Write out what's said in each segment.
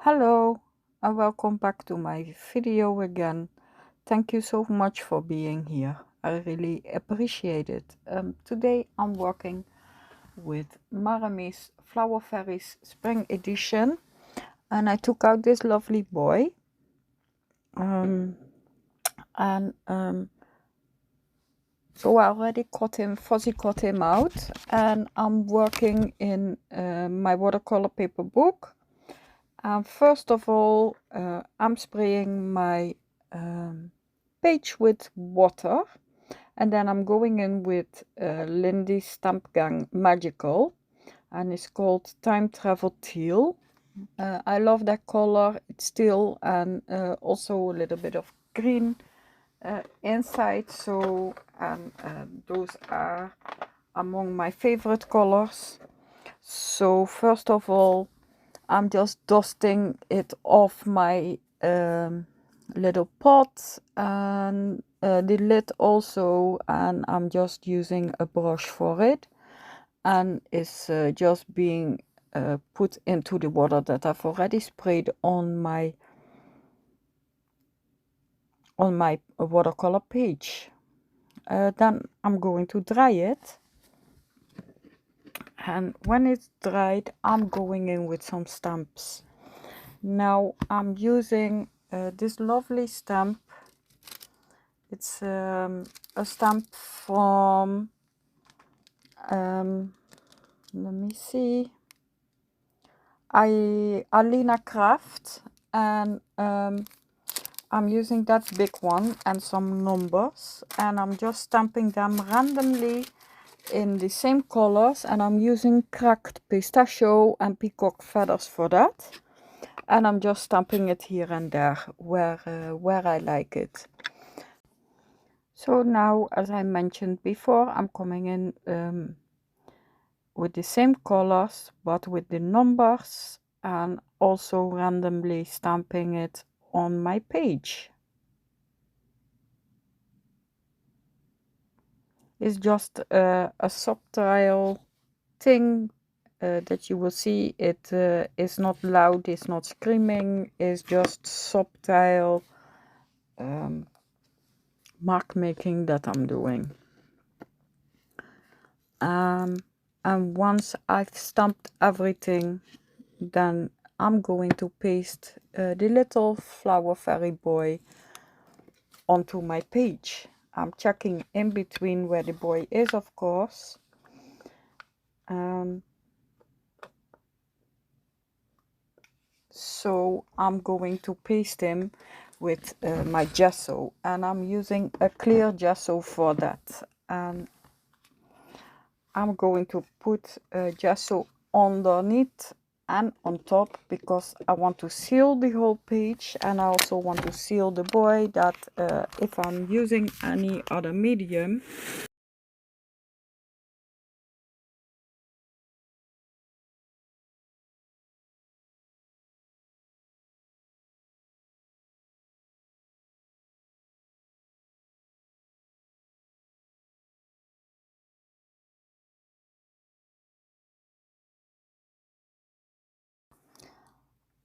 Hello and welcome back to my video again. Thank you so much for being here. I really appreciate it. Today I'm working with Maremi's Flower Fairies Spring Edition, and I took out this lovely boy and so I already fuzzy cut him out, and I'm working in my watercolor paper book. First of all, I'm spraying my page with water, and then I'm going in with Lindys stampgang magical, and it's called time travel teal. I love that color. It's teal and also a little bit of green inside, so those are among my favorite colors. So first of all, I'm just dusting it off my little pot and the lid also, and I'm just using a brush for it, and it's just being put into the water that I've already sprayed on my watercolor page. Then I'm going to dry it, and when it's dried I'm going in with some stamps. Now I'm using this lovely stamp. It's a stamp from let me see, Alina craft, and I'm using that big one and some numbers, and I'm just stamping them randomly in the same colors, and I'm using cracked pistachio and peacock feathers for that, and I'm just stamping it here and there where I like it. So now, as I mentioned before, I'm coming in with the same colors but with the numbers, and also randomly stamping it on my page. It's just a subtle thing that you will see. It is not loud, it's not screaming, it's just subtle mark making that I'm doing. And once I've stamped everything, then I'm going to paste the little flower fairy boy onto my page. I'm checking in between where the boy is, of course. So I'm going to paste him with my gesso, and I'm using a clear gesso for that. And I'm going to put gesso underneath and on top because I want to seal the whole page, and I also want to seal the boy that if I'm using any other medium,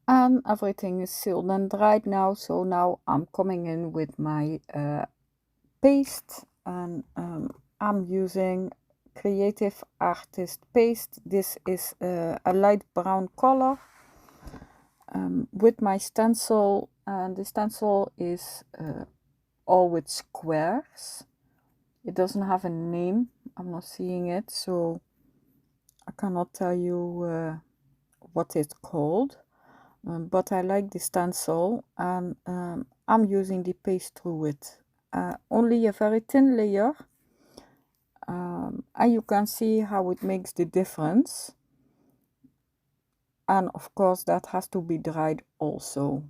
and everything is sealed and dried now. So now I'm coming in with my paste, and I'm using Creative Artist paste. This is a light brown color, with my stencil, and the stencil is all with squares. It doesn't have a name, I'm not seeing it, so I cannot tell you what it's called, but I like the stencil, and I'm using the paste through it. Only a very thin layer, and you can see how it makes the difference, and of course that has to be dried also.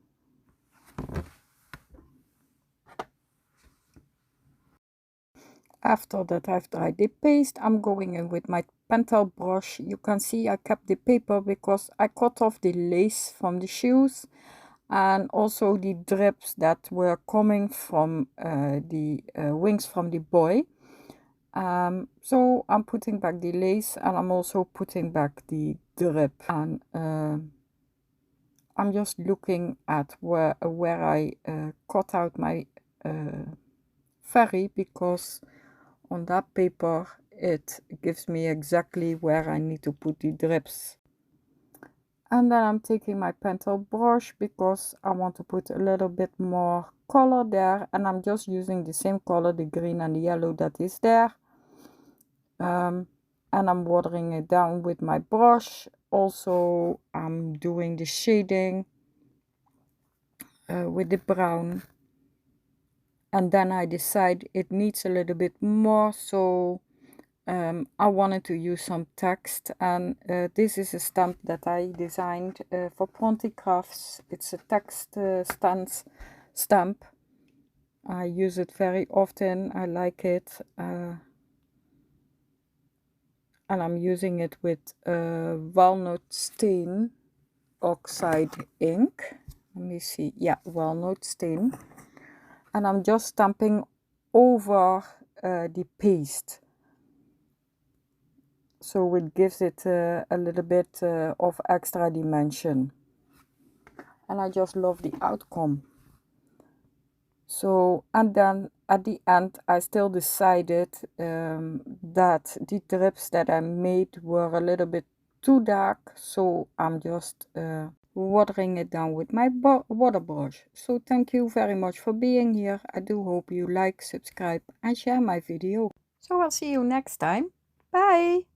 After that I've dried the paste, I'm going in with my Pentel brush. You can see I kept the paper because I cut off the lace from the shoes and also the drips that were coming from the wings from the boy. So I'm putting back the lace, and I'm also putting back the drip, and I'm just looking at where I cut out my fairy, because on that paper it gives me exactly where I need to put the drips. And then I'm taking my Pentel brush because I want to put a little bit more color there, and I'm just using the same color, the green and the yellow that is there. And I'm watering it down with my brush. Also, I'm doing the shading with the brown, and then I decide it needs a little bit more, so I wanted to use some text, and this is a stamp that I designed for Pronty crafts. It's a text stamp. I use it very often. I like it, and I'm using it with walnut stain oxide ink. Let me see. Yeah, walnut stain. And I'm just stamping over the paste, so it gives it a little bit of extra dimension, and I just love the outcome. So, and then at the end I still decided that the drips that I made were a little bit too dark, so I'm just watering it down with my water brush. So thank you very much for being here. I do hope you like, subscribe and share my video. So I'll see you next time. Bye!